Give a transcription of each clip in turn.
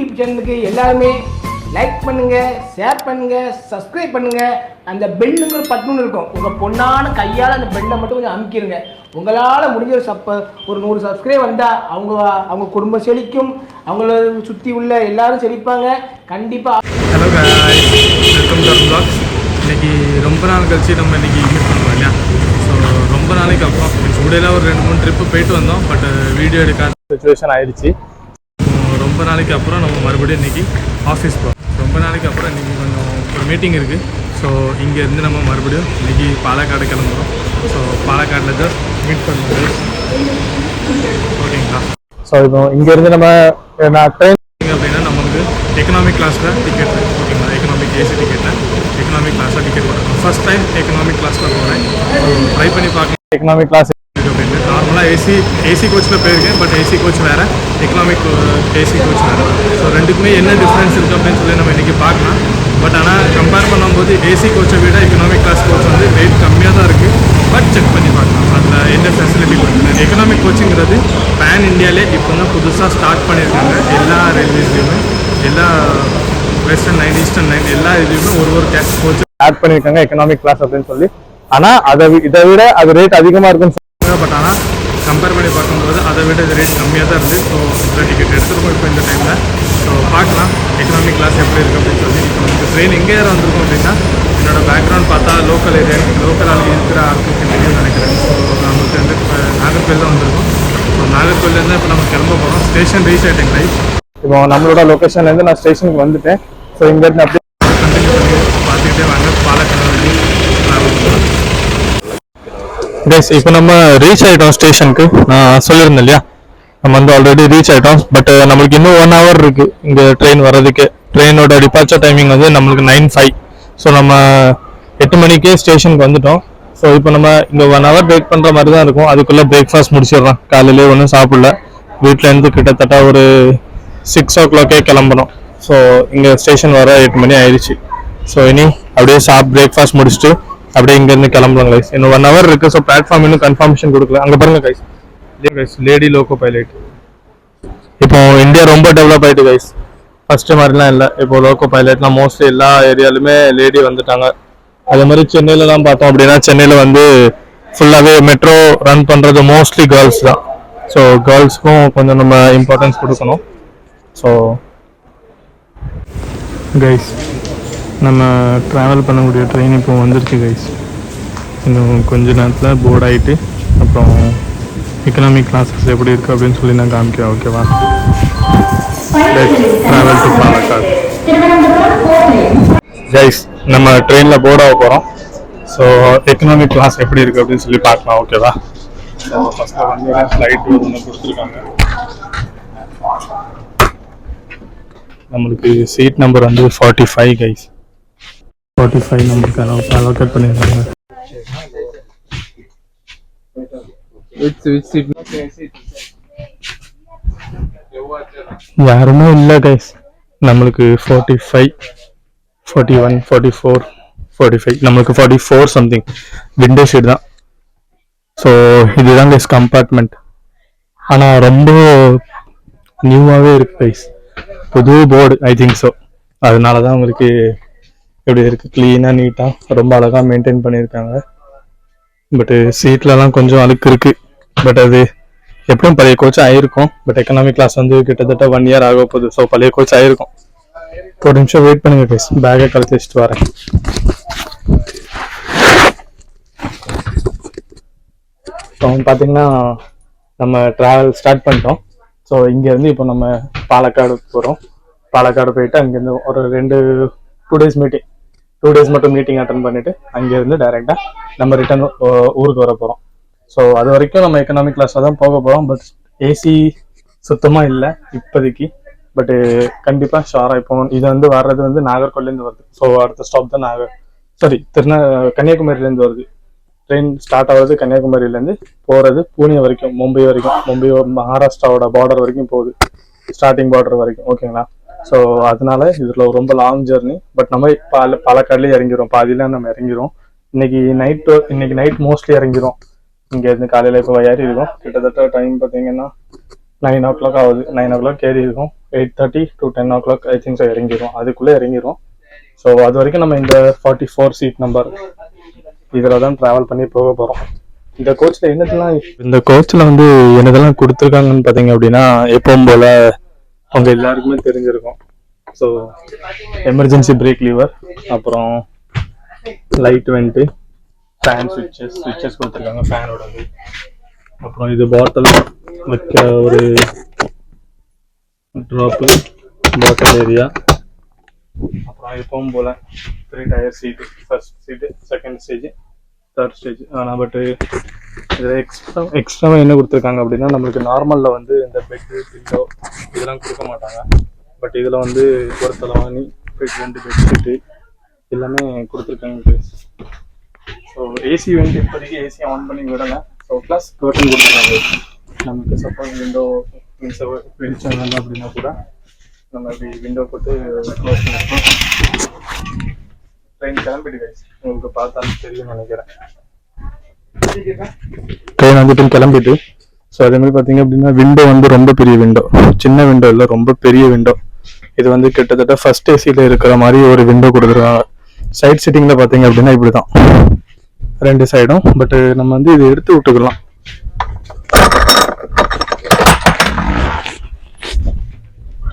YouTube சேனலுக்கு எல்லாருமே like பண்ணுங்க, ஷேர் பண்ணுங்க, சப்ஸ்கிரைப் பண்ணுங்க. அந்த பெல்லுங்கிற பட்டன் இருக்கும், உங்கள் பொண்ணான கையால் அந்த பெல்லை மட்டும் கொஞ்சம் அமுக்கிடுங்க. உங்களால் முடிஞ்ச ஒரு 100 சப்ஸ்கிரைப் வந்தால் அவங்க குடும்பம் செழிக்கும், அவங்கள சுற்றி உள்ள எல்லாரும் செழிப்பாங்க கண்டிப்பாக. Hello guys, welcome to vlogs. இன்றைக்கி ரொம்ப நாள் கழிச்சு நம்ம இன்றைக்கி மீட் பண்ணுவோம் இல்லையா. ஸோ ரொம்ப நாளைக்கு அப்புறம் உடையில ஒரு 2-3 ட்ரிப்பு போயிட்டு வந்தோம். பட் வீடியோ எடுக்காத சுச்சுவேஷன் ஆயிடுச்சு. ரொம்ப நாளைக்கு அப்புறம் நம்ம மறுபடியும் இன்றைக்கி ஆஃபீஸ் போகிறோம். ரொம்ப நாளைக்கு அப்புறம் இன்றைக்கி கொஞ்சம் ஒரு மீட்டிங் இருக்குது. ஸோ இங்கேருந்து நம்ம மறுபடியும் இன்றைக்கி பாலக்காடு கிளம்புறோம். ஸோ பாலக்காடில் தான் மீட் பண்ணுவோம். ஓகேங்களா. ஸோ இப்போ இங்கேருந்து நான் ட்ரெயின் அப்படின்னா நமக்கு எக்கனாமிக் கிளாஸில் டிக்கெட், ஓகேங்களா, எக்கனாமிக் ஏசி டிக்கெட்டில் எக்கனாமிக் கிளாஸில் டிக்கெட் போடுறோம். ஃபஸ்ட் டைம் எக்கனாமிக் கிளாஸில் போகிறேன். ட்ரை பண்ணி பார்க்கலாம் எக்கனாமிக் கிளாஸ் அப்படின்னு. நார்மலாக ஏசி கோச்சில் போயிருக்கேன், பட் ஏசி கோச் வேறு, எக்கனாமிக் ஏசி கோச் வேறு. ஸோ ரெண்டுக்குமே என்ன டிஃப்ரென்ஸ் இருக்குது அப்படின்னு சொல்லி நம்ம இன்றைக்கி பார்க்கலாம். பட் ஆனால் கம்பேர் பண்ணும்போது ஏசி கோச்சை விட எக்கனாமிக் கிளாஸ் கோச் வந்து ரேட் கம்மியாக தான் இருக்குது. பட் செக் பண்ணி பார்க்கலாம் அதில் என்ன ஃபெசிலிட்டி கொடுக்குது. எக்கனாமிக் கோச்சிங்கிறது பேன் இந்தியாவிலே இப்போ தான் புதுசாக ஸ்டார்ட் பண்ணியிருக்காங்க. எல்லா ரயில்வேஸ்லையுமே, எல்லா வெஸ்டர்ன் லைன், ஈஸ்டர்ன் லைன் எல்லா இதுலேயுமே ஒரு கேஸ் கோச் ஆட் பண்ணியிருக்காங்க எக்கனாமிக் கிளாஸ் அப்படின்னு சொல்லி. ஆனால் இதை விட அது ரேட் அதிகமாக இருக்குன்னு சொல்லுவாங்க. பட் ஆனால் கம்பேர் பண்ணி பார்க்கும்போது அதை விட இது ரேட் கம்மியாக தான் இருக்குது. ஸோ இந்த டிக்கெட் எடுத்துருக்கோம் இப்போ இந்த டைமில். ஸோ பார்க்கலாம் எக்கனாமிக் கிளாஸ் எப்படி இருக்குது அப்படின்னு சொல்லி. இப்போ நமக்கு ட்ரெயின் எங்கே ஏற வந்திருக்கோம் அப்படின்னா, என்னோடய பேக்ரவுண்ட் பார்த்தா லோக்கல் ஆளுங்க இருக்கிற ஆளுக்கு தெரியும் நினைக்கிறேன். ஸோ நமக்கு வந்து இப்போ நாகர்கோவில் தான் வந்திருக்கோம். ஸோ நாகர்கோவிலேருந்து இப்போ நம்ம கிளம்ப போகிறோம். ஸ்டேஷன் ரீச் ஆகிட்டேங்க ரைட். இப்போ நம்மளோட லொக்கேஷன்லேருந்து நான் ஸ்டேஷனுக்கு வந்துட்டேன். ஸோ இங்கேருந்து அப்படியே கண்டினியூ பண்ணி பார்த்துக்கிட்டே வாங்க பாலக்காடு ட்ராவல் பண்ணுறோம். கைஸ், இப்போ நம்ம ரீச் ஆகிட்டோம் ஸ்டேஷனுக்கு. நான் சொல்லியிருந்தேன் இல்லையா, நம்ம வந்து ஆல்ரெடி ரீச் ஆகிட்டோம். பட் நம்மளுக்கு இன்னும் 1 hour இருக்குது இங்கே ட்ரெயின் வர்றதுக்கு. ட்ரெயினோட டிபார்ச்சர் டைமிங் வந்து நம்மளுக்கு 9:05. ஸோ நம்ம 8 மணிக்கே ஸ்டேஷனுக்கு வந்துட்டோம். ஸோ இப்போ நம்ம இங்கே 1 hour வெயிட் பண்ணுற மாதிரி தான் இருக்கும். அதுக்குள்ளே பிரேக்ஃபாஸ்ட் முடிச்சிடுறோம். காலையிலே ஒன்றும் சாப்பிடல. வீட்டிலேருந்து கிட்டத்தட்ட ஒரு 6 o'clock கிளம்பணும். ஸோ இங்கே ஸ்டேஷன் வர 8 மணி ஆயிடுச்சு. ஸோ இனி அப்படியே பிரேக்ஃபாஸ்ட் முடிச்சுட்டு அப்படியே இங்கேருந்து கிளம்புறோம் கைஸ். இன்னும் 1 hour இருக்குது. ஸோ பிளாட்ஃபார்ம் இன்னும் கன்ஃபர்மேஷன் கொடுக்கல. அங்கே பாருங்க கைஸ், லேடி லோக்கோ பைலட். இப்போ இந்தியா ரொம்ப டெவலப் ஆகிட்டு கைஸ். ஃபஸ்ட்டு மாதிரிலாம் இல்லை. இப்போ லோக்கோ பைலட்லாம் மோஸ்ட்லி எல்லா ஏரியாலுமே லேடி வந்துட்டாங்க. அதே மாதிரி சென்னையிலலாம் பார்த்தோம் அப்படின்னா, சென்னையில் வந்து ஃபுல்லாகவே மெட்ரோ ரன் பண்ணுறது மோஸ்ட்லி கேர்ள்ஸ் தான். ஸோ கேர்ள்ஸ்க்கும் கொஞ்சம் நம்ம இம்பார்ட்டன்ஸ் கொடுக்கணும். ஸோ கைஸ், நம்ம ட்ராவல் பண்ணக்கூடிய ட்ரெயின் இப்போ வந்துருச்சு கைஸ். இன்னும் கொஞ்ச நேரத்தில் போர்ட் ஆகிட்டு அப்புறம் எக்கனாமிக் கிளாஸஸ் எப்படி இருக்குது அப்படின்னு சொல்லி நான் காமிக்கிறேன். ஓகேவா. Travel to Palakkad guys. நம்ம ட்ரெயினில் போர்ட் ஆக போகிறோம். ஸோ எக்கனாமிக் கிளாஸ் எப்படி இருக்குது அப்படின்னு சொல்லி பார்க்கலாம். ஓகேவா. ஸோ ஃபஸ்ட்டு வந்து ஃப்ளைட் ஒன்று கொடுத்துருக்காங்க. நம்மளுக்கு சீட் நம்பர் வந்து 45 கைஸ். 45 நம்பருக்கு அலோகேட் பண்ணியிருக்காங்க. யாருமே இல்லை கைஸ். நம்மளுக்கு 45, 41, 44, 45, நம்மளுக்கு 44 சம்திங். விண்டோ சீட் தான். ஸோ இதுதான் கைஸ் கம்பார்ட்மெண்ட். ஆனால் ரொம்ப நியூவாகவே இருக்கு கைஸ். புது போர்டு ஐ திங்க் ஸோ. அதனால தான் உங்களுக்கு எப்படி இருக்குது, க்ளீனாக நீட்டாக ரொம்ப அழகாக மெயின்டைன் பண்ணியிருக்காங்க. பட்டு சீட்லலாம் கொஞ்சம் அழுக்கு இருக்குது. பட் அது எப்படியும் பழைய கோச் ஆகிருக்கும். பட் எக்கனாமிக் கிளாஸ் வந்து கிட்டத்தட்ட 1 year ஆக போகுது. ஸோ பழைய கோச் ஆகிருக்கும். ஒரு நிமிஷம் வெயிட் பண்ணுங்க கைஸ், பேக்கை கழிச்சு வச்சுட்டு வரேன். ஸோ பார்த்தீங்கன்னா நம்ம ட்ராவல் ஸ்டார்ட் பண்ணிட்டோம். ஸோ இங்கேருந்து இப்போ நம்ம பாலக்காடு போகிறோம். பாலக்காடு போயிட்டு அங்கேருந்து ஒரு 2 days மீட்டிங், 2 days மட்டும் மீட்டிங் அட்டன் பண்ணிவிட்டு அங்கேருந்து டைரெக்டாக நம்ம ரிட்டர்ன் ஊருக்கு வர போகிறோம். ஸோ அது வரைக்கும் நம்ம எக்கனாமிக் கிளாஸில் தான் போக போகிறோம். பட் ஏசி சுத்தமாக இல்லை இப்போதைக்கு. பட்டு கண்டிப்பாக ஷாராக இப்போ இது வந்து வர்றது வந்து நாகர்கோவிலேருந்து வருது. ஸோ அடுத்த ஸ்டாப் தான் கன்னியாகுமரியிலேருந்து வருது. ட்ரெயின் ஸ்டார்ட் ஆகுறது கன்னியாகுமரியிலேருந்து, போகிறது பூனே வரைக்கும், மும்பை வரைக்கும். மும்பை மகாராஷ்டிராவோட பார்டர் வரைக்கும் போகுது, ஸ்டார்டிங் பார்டர் வரைக்கும். ஓகேங்களா. ஸோ அதனால இதில் ரொம்ப லாங் ஜெர்னி. பட் நம்ம பாலக்காடுலேயே இறங்கிடும், பாதியில் நம்ம இறங்கிடும். இன்னைக்கு நைட் மோஸ்ட்லி இறங்கிடும். இங்கேருந்து காலையில் இப்போ ஏறி இருக்கும். கிட்டத்தட்ட டைம் பார்த்தீங்கன்னா 9 o'clock ஆகுது. 9 o'clock ஏறி இருக்கும். 8:30 to 10 o'clock I think so இறங்கிடும். அதுக்குள்ளே இறங்கிடும். ஸோ அது வரைக்கும் நம்ம இந்த 44 சீட் நம்பர் இதில் தான் ட்ராவல் பண்ணி போக போகிறோம். இந்த கோச்சில் வந்து என்னதெல்லாம் கொடுத்துருக்காங்கன்னு பார்த்தீங்க அப்படின்னா, எப்பவும் போல் அவங்க எல்லாருக்குமே தெரிஞ்சிருக்கும். ஸோ எமர்ஜென்சி பிரேக் லீவர், அப்புறம் லைட் வெண்ட்டு, ஃபேன் சுவிட்சஸ் கொடுத்துருக்காங்க, ஃபேனோடது. அப்புறம் இது பாட்டில் வைக்க ஒரு ட்ராப்பு, பாட்டில் ஏரியா. அப்புறம் எப்பவும் போல் 3 டயர் சீட்டு, ஃபர்ஸ்ட் சீட்டு, செகண்ட் ஸ்டேஜ், தேர்ட் ஸ்டேஜ். ஆனால் பட்டு இதில் எக்ஸ்ட்ராவாக என்ன கொடுத்துருக்காங்க அப்படின்னா, நம்மளுக்கு நார்மலில் வந்து இந்த பெட்டு, பில்லோ இதெல்லாம் கொடுக்க மாட்டாங்க. பட் இதில் வந்து ஒரு தலைவாணி, 2 பெட்ஷீட்டு எல்லாமே கொடுத்துருக்காங்க. ஸோ ஏசி வந்து இப்போதைக்கு ஏசி ஆன் பண்ணி விடலை. ஸோ ப்ளஸ் கர்டன் கொடுத்துருக்காங்க. நமக்கு சப்போஸ் விண்டோ வெளிச்சம் வேணும் அப்படின்னா கூட நம்ம இப்படி விண்டோ போட்டு க்ளோஸ் பண்ணிருக்கோம். ட்ரெயின் கிளம்பிட்டு கைஸ், உங்களுக்கு பார்த்தாலும் தெரியும்னு நினைக்கிறேன். ட்ரெயின் வந்துட்டு கிளம்பிட்டு. ஸோ அதே மாதிரி பார்த்தீங்க அப்படின்னா விண்டோ வந்து ரொம்ப பெரிய விண்டோ, சின்ன விண்டோ இல்லை, ரொம்ப பெரிய விண்டோ. இது வந்து கிட்டத்தட்ட ஃபர்ஸ்ட் ஏசியில் இருக்கிற மாதிரி ஒரு விண்டோ கொடுத்துருக்காங்க. சைட் சிட்டிங்கில் பார்த்தீங்க அப்படின்னா இப்படி தான் 2 சைடும். பட்டு நம்ம வந்து இதை எடுத்து விட்டுக்கலாம்.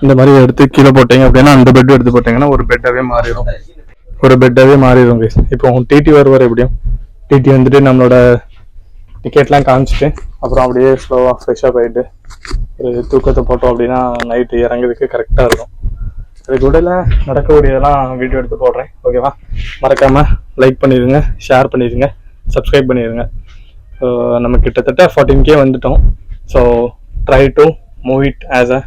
இந்த மாதிரி எடுத்து கீழே போட்டீங்க அப்படின்னா அந்த பெட் எடுத்து போட்டீங்கன்னா ஒரு பெட்டாகவே மாறிடும் கைஸ். இப்போ டிடி வருவார், எப்படியும் டிடி வந்துட்டு நம்மளோட டிக்கெட்லாம் காமிச்சிட்டு அப்புறம் அப்படியே ஸ்லோவாக ஃப்ரெஷ்ஷாக போயிட்டு ஒரு தூக்கத்தை போட்டோம் அப்படின்னா நைட்டு இறங்குறதுக்கு கரெக்டாக இருக்கும். அதுக்கு உடல நடக்கக்கூடியதெல்லாம் வீடியோ எடுத்து போடுறேன், ஓகேவா? மறக்காமல் லைக் பண்ணிடுங்க, ஷேர் பண்ணிடுங்க, சப்ஸ்கிரைப் பண்ணிடுங்க. நம்ம கிட்டத்தட்ட 14K வந்துட்டோம். So try to move it as a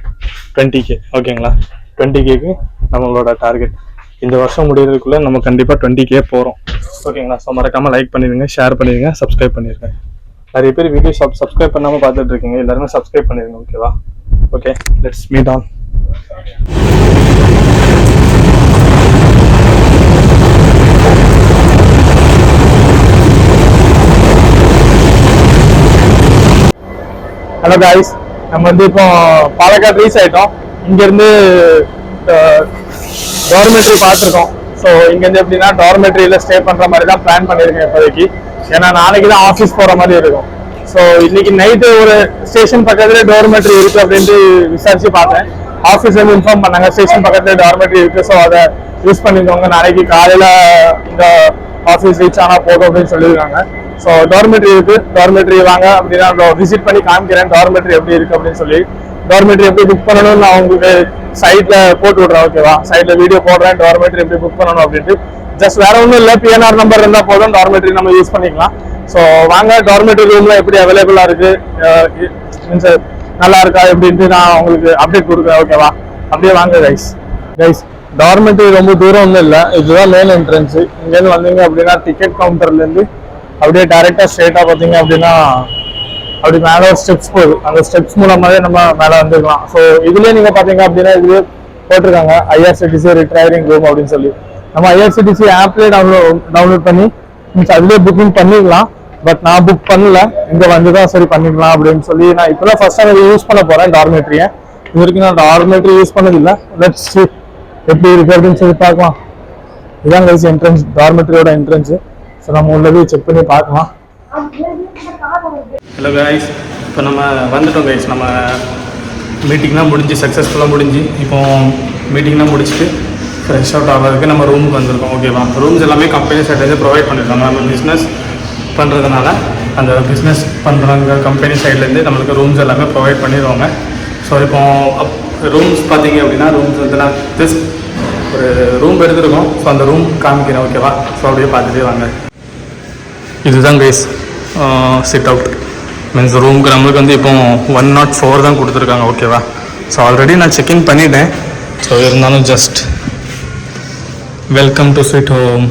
20K, ஓகேங்களா? 20Kக்கு நம்மளோட டார்கெட். இந்த வருஷம் முடிகிறதுக்குள்ளே நம்ம கண்டிப்பாக 20K போகிறோம், ஓகேங்களா? ஸோ மறக்காமல் லைக் பண்ணிடுங்க, ஷேர் பண்ணிடுங்க, சப்ஸ்கிரைப் பண்ணிடுங்க. நிறைய பேர் வீடியோ சப்ஸ்கிரைப் பண்ணாமல் பார்த்துட்டு இருக்கீங்க, எல்லாருமே சப்ஸ்கிரைப் பண்ணிடுங்க, ஓகேவா? Okay, let's meet on. Hello guys, நம்ம வந்து இப்போ பாலக்காடு ரீச் ஆகிட்டோம். இங்கேருந்து டார்மெட்ரி பார்த்துருக்கோம். ஸோ இங்கேருந்து எப்படின்னா டார்மெட்ரியில் ஸ்டே பண்ணுற மாதிரி தான் பிளான் பண்ணியிருக்கேன் இப்போதைக்கு. ஏன்னா நாளைக்கு தான் ஆஃபீஸ் போகிற மாதிரி இருக்கும். ஸோ இன்னைக்கு நைட்டு ஒரு ஸ்டேஷன் பக்கத்தில் டார்மெட்ரி இருக்குது அப்படின்ட்டு விசாரிச்சு பார்த்தேன். ஆஃபீஸ்லேருந்து இன்ஃபார்ம் பண்ணாங்க ஸ்டேஷன் பக்கத்தில் டார்மெட்ரி இருக்குது, ஸோ அதை யூஸ் பண்ணிக்கோங்க, நாளைக்கு காலையில் இந்த ஆஃபீஸ் ரீச் ஆனால் போதும் அப்படின்னு சொல்லியிருக்காங்க. ஸோ டார்மெட்ரி இருக்குது, டார்மெட்ரி வாங்க அப்படின்னா விசிட் பண்ணி காமிக்கிறேன் டார்மெட்ரி எப்படி இருக்குது அப்படின்னு சொல்லி. டார்மெட்ரி எப்படி புக் பண்ணணும்னு நான் உங்களுக்கு சைட்ல போட்டு விட்றேன், ஓகேவா? சைட்ல வீடியோ போடுறேன் டார்மெட்ரி எப்படி புக் பண்ணணும் அப்படின்ட்டு. ஜஸ்ட் வேற ஒன்றும் இல்லை, PNR நம்பர் இருந்தால் போதும், டார்மெட்ரி நம்ம யூஸ் பண்ணிக்கலாம். ஸோ வாங்க, டார்மெட்ரி ரூம்ல எப்படி அவைலபிளா இருக்கு, நல்லா இருக்கா எப்படின்ட்டு நான் உங்களுக்கு அப்டேட் கொடுக்குறேன், ஓகேவா? அப்படியே வாங்க கைஸ். டார்மெட்ரி ரொம்ப தூரம் ஒன்றும் இல்லை, இதுதான் மெயின் என்ட்ரன்ஸ். இங்கேருந்து வந்தீங்க அப்படின்னா டிக்கெட் கவுண்டர்லேருந்து அப்படியே டைரெக்டாக ஸ்ட்ரெயிட்டாக பார்த்தீங்க அப்படின்னா அப்படி மேலே ஒரு ஸ்டெப்ஸ் போகுது, அந்த ஸ்டெப்ஸ் மூலமாகவே நம்ம மேலே வந்துருக்கலாம். ஸோ இதுலேயே நீங்கள் பார்த்தீங்க அப்படின்னா இதுலேயே போட்டிருக்காங்க IRCTC ரிட்ரைவிங் ரூம் அப்படின்னு சொல்லி. நம்ம IRCTC ஆப்லேயே டவுன்லோட் பண்ணி அதுலேயே புக்கிங் பண்ணிக்கலாம். பட் நான் புக் பண்ணல, இங்கே வந்து தான் சரி பண்ணிக்கலாம் அப்படின்னு சொல்லி நான் இப்போ தான் ஃபர்ஸ்ட் டைம் யூஸ் பண்ண போகிறேன் டார்மெட்ரியை. இது வரைக்கும் நான் டார்மெட்ரி யூஸ் பண்ணதில்லை. லெட்ஸ் see எப்படி இருக்குது அப்படின்னு சொல்லி பார்க்கலாம். இதான் கைஸ் என்ட்ரன்ஸ், டார்மெட்ரியோட என்ட்ரன்ஸு. ஸோ நம்ம உள்ளது செக் பண்ணி பார்க்கலாம். ஹலோ கைஸ், இப்போ நம்ம வந்துட்டோம் கைஸ். நம்ம மீட்டிங்லாம் முடிஞ்சு சக்ஸஸ்ஃபுல்லாக முடிஞ்சு இப்போ மீட்டிங்லாம் முடிச்சுட்டு ஃப்ரெஷ் அவுட் ஆகிறதுக்கு நம்ம ரூமுக்கு வந்திருக்கோம், ஓகேவா? ரூம்ஸ் எல்லாமே கம்பெனி சைட்லேருந்து ப்ரொவைட் பண்ணியிருக்காங்க. நம்ம பிஸ்னஸ் பண்ணுறதுனால அந்த பிஸ்னஸ் பண்ணுறவங்க கம்பெனி சைட்லேருந்து நம்மளுக்கு ரூம்ஸ் எல்லாமே ப்ரொவைட் பண்ணிடுவாங்க. ஸோ இப்போ ரூம்ஸ் பார்த்தீங்க அப்படின்னா ரூம்ஸ் வந்து நான் ஒரு ரூம் எடுத்துருக்கோம். ஸோ அந்த ரூம் காமிக்கிறேன், ஓகேவா? ஸோ அப்படியே பார்த்துட்டே வாங்க. இதுதான் கைஸ் சிட் அவுட் மீன்ஸ் ரூமுக்கு நம்மளுக்கு வந்து இப்போ 104 தான் கொடுத்துருக்காங்க, ஓகேவா? ஸோ ஆல்ரெடி நான் செக்இன் பண்ணிட்டேன். ஸோ இருந்தாலும் just welcome to sweet home.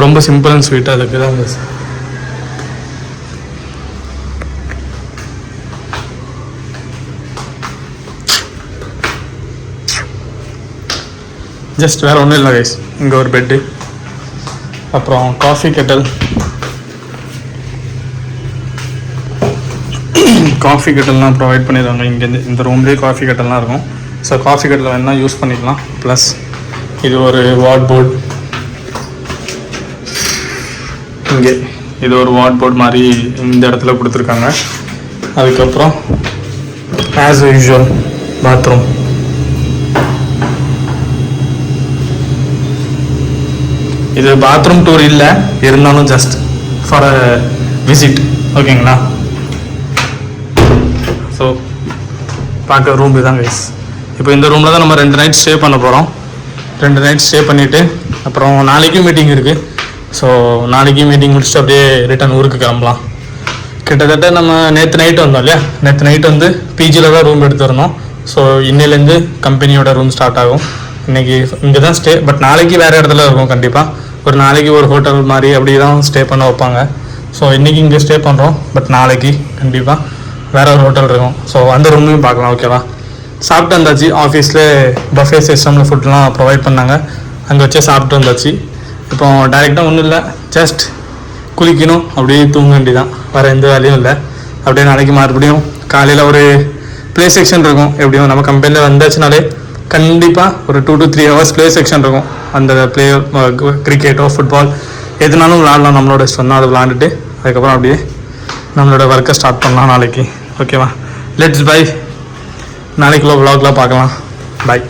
ரொம்ப சிம்பிள் அண்ட் ஸ்வீட்டாக இருக்குது தான் ஜஸ்ட் வேறு ஒன்றும் இல்லை கைஸ். இங்கே ஒரு பெட்டு, அப்புறம் காஃபி கெட்டல், காஃபி கெட்டல்லாம் ப்ரொவைட் பண்ணிடுவாங்க இங்கேருந்து. இந்த ரூம்லேயே காஃபி கெட்டல்லாம் இருக்கும். ஸோ காஃபி கெட்டல் வேணால் யூஸ் பண்ணிக்கலாம். ப்ளஸ் இது ஒரு வாட் போர்ட், இங்கே இது ஒரு வாட் போர்ட் மாதிரி இந்த இடத்துல கொடுத்துருக்காங்க. அதுக்கப்புறம் ஆஸ் யூஷுவல் பாத்ரூம். இது பாத்ரூம் டூர் இல்லை, இருந்தாலும் ஜஸ்ட் ஃபார் அ விசிட். ஓகேங்களா? ஸோ பார்க்க ரூம் இதுதான் கைஸ். இப்போ இந்த ரூமில் தான் நம்ம 2 நைட் ஸ்டே பண்ண போகிறோம். 2 நைட் ஸ்டே பண்ணிவிட்டு அப்புறம் நாளைக்கும் மீட்டிங் இருக்குது. ஸோ நாளைக்கு மீட்டிங் முடிச்சுட்டு அப்படியே ரிட்டன் ஊருக்கு கிளம்பலாம். கிட்டத்தட்ட நம்ம நேற்று நைட்டு வந்தோம் இல்லையா, நேற்று நைட்டு வந்து பிஜியில் தான் ரூம் எடுத்துருந்தோம். ஸோ இன்னிலேருந்து கம்பெனியோட ரூம் ஸ்டார்ட் ஆகும். இன்றைக்கி இங்கே தான் ஸ்டே, பட் நாளைக்கு வேறு இடத்துல இருக்கும். கண்டிப்பாக ஒரு நாளைக்கு ஒரு ஹோட்டல் மாதிரி அப்படி தான் ஸ்டே பண்ண வைப்பாங்க. ஸோ இன்றைக்கி இங்கே ஸ்டே பண்ணுறோம், பட் நாளைக்கு கண்டிப்பாக வேறு ஒரு ஹோட்டல் இருக்கும். ஸோ அந்த ரூமையும் பார்க்கலாம். ஓகேவா? சாப்பிட்டு வந்தாச்சு. ஆஃபீஸில் பஃபே சிஸ்டமில் ஃபுட்லாம் ப்ரொவைட் பண்ணாங்க, அங்கே வச்சே சாப்பிட்டு வந்தாச்சு. இப்போ டைரெக்டாக ஒன்றும் இல்லை, ஜஸ்ட் குளிக்கணும், அப்படியே தூங்க வேண்டியதான். வேறு எந்த வேலையும் இல்லை. அப்படியே நாளைக்கு மறுபடியும் காலையில் ஒரு ப்ளே செக்ஷன் இருக்கும். எப்படியும் நம்ம கம்பெனியில் வந்தாச்சுனாலே கண்டிப்பாக ஒரு 2 to 3 hours ப்ளே செக்ஷன் இருக்கும். அந்த ப்ளே கிரிக்கெட்டோ ஃபுட்பால் எதுனாலும் விளாட்லாம், நம்மளோட இஷ்டம் தான். அது விளாண்டுட்டு அதுக்கப்புறம் அப்படியே நம்மளோட ஒர்க்கை ஸ்டார்ட் பண்ணலாம் நாளைக்கு. ஓகேவா? Let's bye. நாளைக்குள்ள vlogலாம் பார்க்கலாம். பை.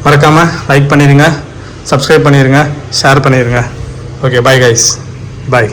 மறக்காமல் லைக் பண்ணிடுங்க, சப்ஸ்கிரைப் பண்ணிடுங்க, ஷேர் பண்ணிடுங்க. Okay, bye guys. பை.